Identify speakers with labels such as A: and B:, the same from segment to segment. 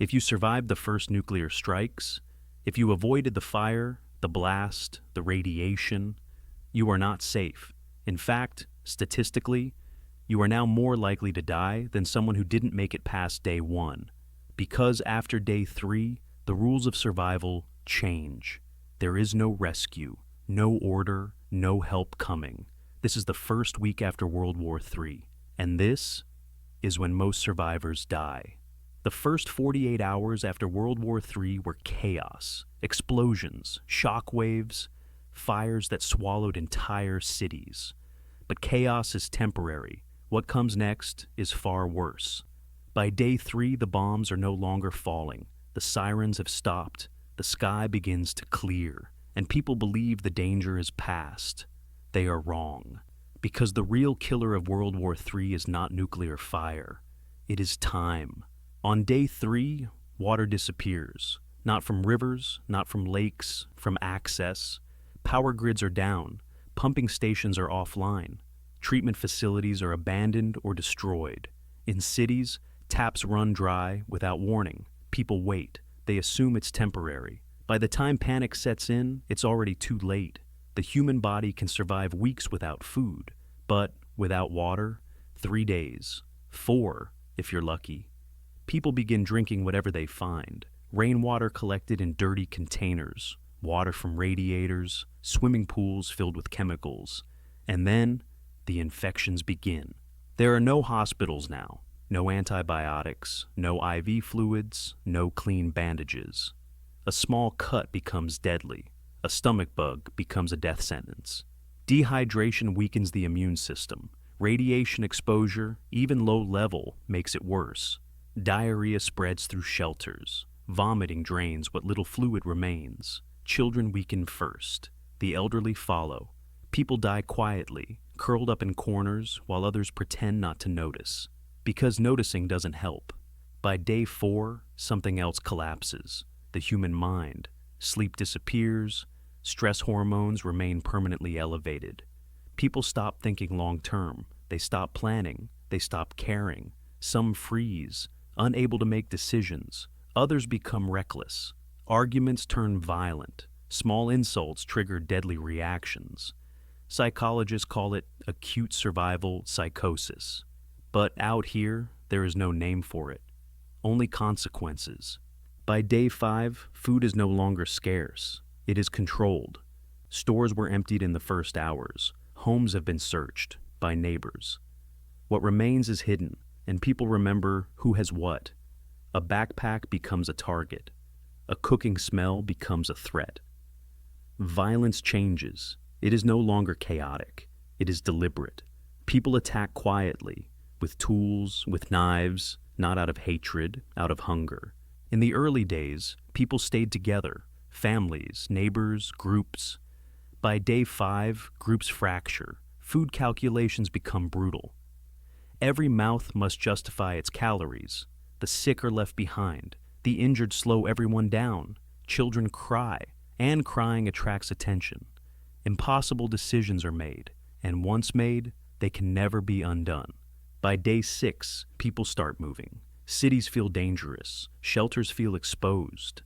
A: If you survived the first nuclear strikes, if you avoided the fire, the blast, the radiation, you are not safe. In fact, statistically, you are now more likely to die than someone who didn't make it past day 1. Because after day 3, the rules of survival change. There is no rescue, no order, no help coming. This is the first week after World War III, and this is when most survivors die. The first 48 hours after World War III were chaos, explosions, shock waves, fires that swallowed entire cities. But chaos is temporary. What comes next is far worse. By day 3, the bombs are no longer falling. The sirens have stopped. The sky begins to clear, and people believe the danger is past. They are wrong, because the real killer of World War III is not nuclear fire. It is time. On day 3, water disappears. Not from rivers, not from lakes, from access. Power grids are down. Pumping stations are offline. Treatment facilities are abandoned or destroyed. In cities, taps run dry without warning. People wait. They assume it's temporary. By the time panic sets in, it's already too late. The human body can survive weeks without food, but without water, 3 days, 4 if you're lucky. People begin drinking whatever they find. Rainwater collected in dirty containers, water from radiators, swimming pools filled with chemicals. And then, the infections begin. There are no hospitals now, no antibiotics, no IV fluids, no clean bandages. A small cut becomes deadly. A stomach bug becomes a death sentence. Dehydration weakens the immune system. Radiation exposure, even low level, makes it worse. Diarrhea spreads through shelters. Vomiting drains what little fluid remains. Children weaken first. The elderly follow. People die quietly, curled up in corners, while others pretend not to notice. Because noticing doesn't help. By day 4, something else collapses. The human mind. Sleep disappears. Stress hormones remain permanently elevated. People stop thinking long-term. They stop planning. They stop caring. Some freeze, unable to make decisions. Others become reckless. Arguments turn violent. Small insults trigger deadly reactions. Psychologists call it acute survival psychosis. But out here, there is no name for it. Only consequences. By day 5, food is no longer scarce. It is controlled. Stores were emptied in the first hours. Homes have been searched by neighbors. What remains is hidden, and people remember who has what. A backpack becomes a target. A cooking smell becomes a threat. Violence changes. It is no longer chaotic. It is deliberate. People attack quietly, with tools, with knives, not out of hatred, out of hunger. In the early days, people stayed together, families, neighbors, groups. By day 5, groups fracture. Food calculations become brutal. Every mouth must justify its calories. The sick are left behind. The injured slow everyone down. Children cry, and crying attracts attention. Impossible decisions are made, and once made, they can never be undone. By day 6, people start moving. Cities feel dangerous. Shelters feel exposed.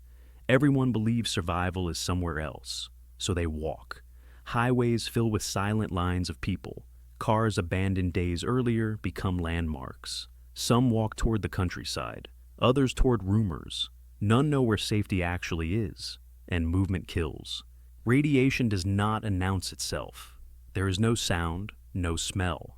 A: Everyone believes survival is somewhere else, so they walk. Highways fill with silent lines of people. Cars abandoned days earlier become landmarks. Some walk toward the countryside, others toward rumors. None know where safety actually is, and movement kills. Radiation does not announce itself. There is no sound, no smell.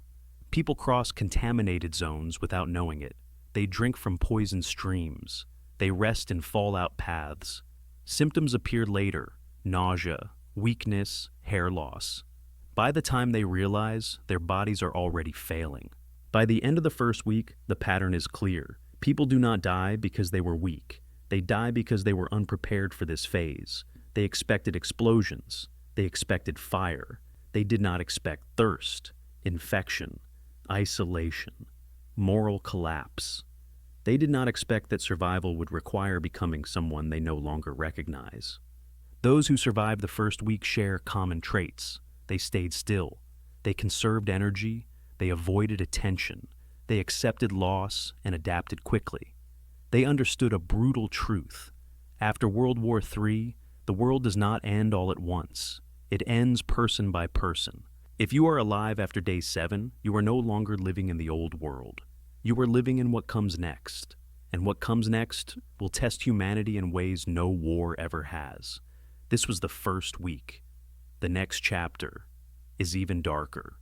A: People cross contaminated zones without knowing it. They drink from poisoned streams. They rest in fallout paths. Symptoms appear later: nausea, weakness, hair loss. By the time they realize, their bodies are already failing. By the end of the first week, the pattern is clear. People do not die because they were weak. They die because they were unprepared for this phase. They expected explosions. They expected fire. They did not expect thirst, infection, isolation, moral collapse. They did not expect that survival would require becoming someone they no longer recognize. Those who survived the first week share common traits. They stayed still. They conserved energy. They avoided attention. They accepted loss and adapted quickly. They understood a brutal truth. After World War III, the world does not end all at once. It ends person by person. If you are alive after day 7, you are no longer living in the old world. You are living in what comes next. And what comes next will test humanity in ways no war ever has. This was the first week. The next chapter is even darker.